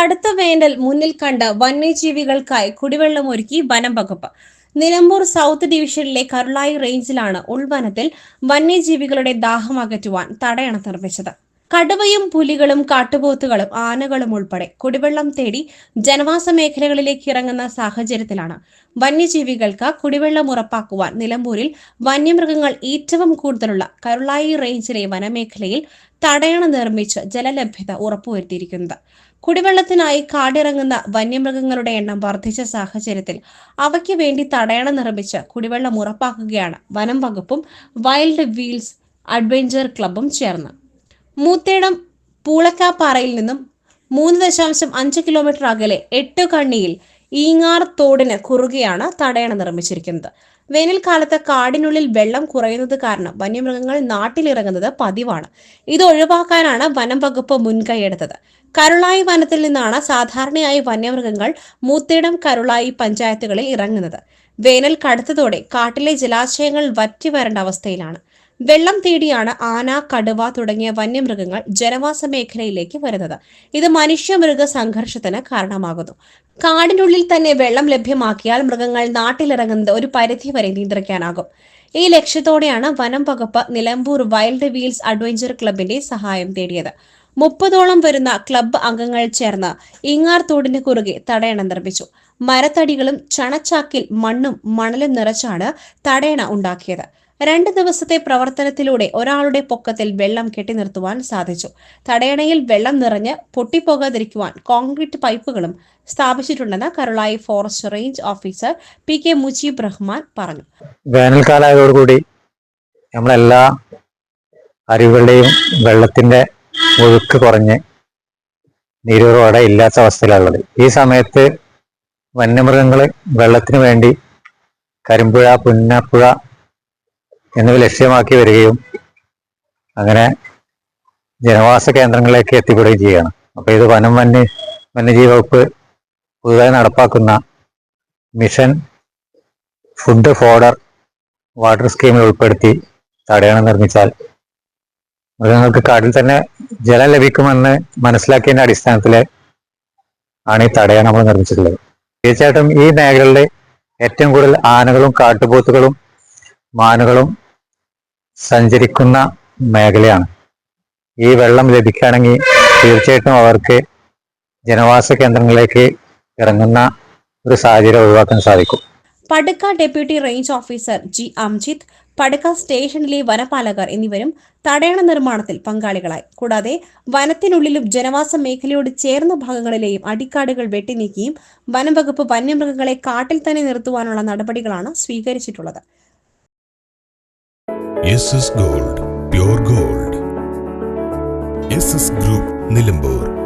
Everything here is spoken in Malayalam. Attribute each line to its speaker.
Speaker 1: കടുത്ത വേനൽ മുന്നിൽ കണ്ട് വന്യജീവികൾക്കായി കുടിവെള്ളം ഒരുക്കി വനം വകുപ്പ്. നിലമ്പൂർ സൗത്ത് ഡിവിഷനിലെ കരുളായി റേഞ്ചിലാണ് ഉൾവനത്തിൽ വന്യജീവികളുടെ ദാഹം അകറ്റുവാൻ തടയണ നിർമ്മിച്ചത്. കടുവയും പുലികളും കാട്ടുപോത്തുകളും ആനകളും ഉൾപ്പെടെ കുടിവെള്ളം തേടി ജനവാസ മേഖലകളിലേക്ക് ഇറങ്ങുന്ന സാഹചര്യത്തിലാണ് വന്യജീവികൾക്ക് കുടിവെള്ളം ഉറപ്പാക്കുവാൻ നിലമ്പൂരിൽ വന്യമൃഗങ്ങൾ ഏറ്റവും കൂടുതലുള്ള കരുളായി റേഞ്ചിലെ വനമേഖലയിൽ തടയണ നിർമ്മിച്ച് ജലലഭ്യത ഉറപ്പുവരുത്തിയിരിക്കുന്നത്. കുടിവെള്ളത്തിനായി കാടിറങ്ങുന്ന വന്യമൃഗങ്ങളുടെ എണ്ണം വർദ്ധിച്ച സാഹചര്യത്തിൽ അവയ്ക്ക് വേണ്ടി തടയണ നിർമ്മിച്ച് കുടിവെള്ളം ഉറപ്പാക്കുകയാണ് വനം വകുപ്പും വൈൽഡ് വീൽസ് അഡ്വഞ്ചർ ക്ലബും ചേർന്ന്. മൂത്തേടം പൂളക്കാപ്പാറയിൽ നിന്നും 3.5 കിലോമീറ്റർ അകലെ എട്ടുകണ്ണിയിൽ ഈങ്ങാർ തോടിന് കുറുകെയാണ് തടയണ നിർമ്മിച്ചിരിക്കുന്നത്. വേനൽക്കാലത്ത് കാടിനുള്ളിൽ വെള്ളം കുറയുന്നത് കാരണം വന്യമൃഗങ്ങൾ നാട്ടിലിറങ്ങുന്നത് പതിവാണ്. ഇത് ഒഴിവാക്കാനാണ് വനം വകുപ്പ് മുൻകൈയെടുത്തത്. കരുളായി വനത്തിൽ നിന്നാണ് സാധാരണയായി വന്യമൃഗങ്ങൾ മൂത്തേടം കരുളായി പഞ്ചായത്തുകളിൽ ഇറങ്ങുന്നത്. വേനൽ കടുത്തതോടെ കാട്ടിലെ ജലാശയങ്ങൾ വറ്റി വരേണ്ട അവസ്ഥയിലാണ്. വെള്ളം തേടിയാണ് ആന, കടുവ തുടങ്ങിയ വന്യമൃഗങ്ങൾ ജനവാസ മേഖലയിലേക്ക് വരുന്നത്. ഇത് മനുഷ്യ-മൃഗ സംഘർഷത്തിന് കാരണമാകുന്നു. കാടിനുള്ളിൽ തന്നെ വെള്ളം ലഭ്യമാക്കിയാൽ മൃഗങ്ങൾ നാട്ടിലിറങ്ങുന്നത് ഒരു പരിധിവരെ നിയന്ത്രിക്കാനാകും. ഈ ലക്ഷ്യത്തോടെയാണ് വനം വകുപ്പ് നിലമ്പൂർ വൈൽഡ് വീൽസ് അഡ്വഞ്ചർ ക്ലബിന്റെ സഹായം തേടിയത്. 30ഓളം വരുന്ന ക്ലബ്ബ് അംഗങ്ങൾ ചേർന്ന് ഈങ്ങാർ തോടിന് കുറുകെ തടയണ നിർമ്മിച്ചു. മരത്തടികളും ചണച്ചാക്കിൽ മണ്ണും മണലും നിറച്ചാണ് തടയണ ഉണ്ടാക്കിയത്. 2 ദിവസത്തെ പ്രവർത്തനത്തിലൂടെ ഒരാളുടെ പൊക്കത്തിൽ വെള്ളം കെട്ടിനിർത്തുവാൻ സാധിച്ചു. തടയണയിൽ വെള്ളം നിറഞ്ഞ് പൊട്ടിപ്പോകാതിരിക്കുവാൻ കോൺക്രീറ്റ് പൈപ്പുകളും സ്ഥാപിച്ചിട്ടുണ്ടെന്ന് Karulai forest range officer PK Mujeeb Rahman പറഞ്ഞു.
Speaker 2: വേനൽക്കാലമായതോടുകൂടി നമ്മളെല്ലാ അരുവികളുടെയും വെള്ളത്തിന്റെ ഒഴുക്ക് കുറഞ്ഞ് നീരുറവ ഇല്ലാത്ത അവസ്ഥയിലുള്ളത്. ഈ സമയത്ത് വന്യമൃഗങ്ങൾ വെള്ളത്തിന് വേണ്ടി കരിമ്പുഴ, പുന്നപ്പുഴ എന്നിവ ലക്ഷ്യമാക്കി വരികയും അങ്ങനെ ജനവാസ കേന്ദ്രങ്ങളിലേക്ക് എത്തിപ്പെടുകയും ചെയ്യുകയാണ്. അപ്പോൾ ഇത് വന്യജീവി വകുപ്പ് പുതുതായി നടപ്പാക്കുന്ന മിഷൻ ഫുഡ് ഫോഡർ വാട്ടർ സ്കീമിൽ ഉൾപ്പെടുത്തി തടയണ നിർമ്മിച്ചാൽ മൃഗങ്ങൾക്ക് കാട്ടിൽ തന്നെ ജലം ലഭിക്കുമെന്ന് മനസ്സിലാക്കിയതിന്റെ അടിസ്ഥാനത്തിൽ ആണ് ഈ തടയണ നമ്മൾ നിർമ്മിച്ചിട്ടുള്ളത്. തീർച്ചയായിട്ടും ഈ മേഖലകളിൽ ഏറ്റവും കൂടുതൽ ആനകളും കാട്ടുപോത്തുകളും മാനുകളും സഞ്ചരിക്കുന്ന മേഖലയാണ്. ഈ വെള്ളം ലഭിക്കുകയാണെങ്കിൽ തീർച്ചയായിട്ടും അവർക്ക് ജനവാസ കേന്ദ്രങ്ങളിലേക്ക് ഇറങ്ങുന്ന ഒരു സാഹചര്യം ഒഴിവാക്കാൻ സാധിക്കും.
Speaker 1: Padukka deputy range officer G. Amjith, Padukka സ്റ്റേഷനിലെ വനപാലകർ എന്നിവരും തടയണ നിർമ്മാണത്തിൽ പങ്കാളികളായി. കൂടാതെ വനത്തിനുള്ളിലും ജനവാസ മേഖലയോട് ചേർന്ന ഭാഗങ്ങളിലെയും അടിക്കാടുകൾ വെട്ടിനീക്കിയും വനംവകുപ്പ് വന്യമൃഗങ്ങളെ കാട്ടിൽ തന്നെ നിർത്തുവാനുള്ള നടപടികളാണ് സ്വീകരിച്ചിട്ടുള്ളത്.
Speaker 3: SS Gold, Pure Gold. SS Group, Nilambur.